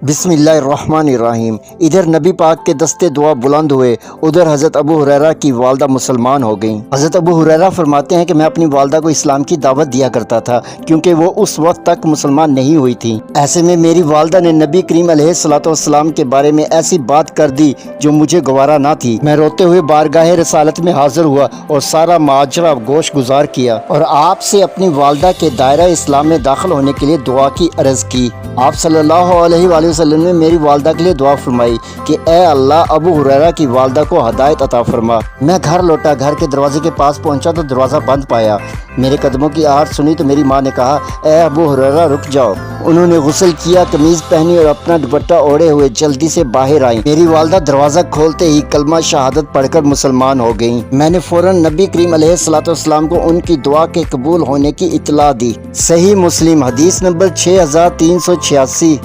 बिस्मिल्लाहिर्रहमानिर्रहीम। इधर नबी पाक के दस्ते दुआ बुलंद हुए, उधर हज़रत अबू हुरैरा की वालदा मुसलमान हो गईं। हज़रत अबू हुरैरा फरमाते हैं कि मैं अपनी वालदा को इस्लाम की दावत दिया करता था, क्योंकि वो उस वक्त तक मुसलमान नहीं हुई थी। ऐसे में मेरी वालदा ने नबी करीम अलैहिस्सलाम के बारे में ऐसी बात कर दी जो मुझे गवारा ना थी। मैं रोते हुए बारगाह रसालत में हाजिर हुआ और सारा माजरा गोश गुजार किया और आपसे अपनी वालदा के दायरा इस्लाम में दाखिल होने के लिए दुआ की अर्ज की। आप सल्लल्लाहु अलैहि वसल्लम ने मेरी वालदा के लिए दुआ फरमाई कि ए अल्लाह, अबू हुरैरा की वालदा को हदायत अता फरमा। मैं घर लौटा, घर के दरवाजे के पास पहुंचा तो दरवाज़ा बंद पाया। मेरे कदमों की आहट सुनी तो मेरी माँ ने कहा, ए अबू हुरैरा रुक जाओ। उन्होंने गुस्ल किया, कमीज़ पहनी और अपना दुपट्टा ओढ़े हुए जल्दी से बाहर आई। मेरी वालदा दरवाज़ा खोलते ही कलमा शहादत पढ़कर मुसलमान हो गईं। मैंने फ़ौरन नबी करीम अलैहिस्सलाम को उनकी दुआ के कबूल होने की इत्तला दी। सही मुस्लिम हदीस नंबर 6386।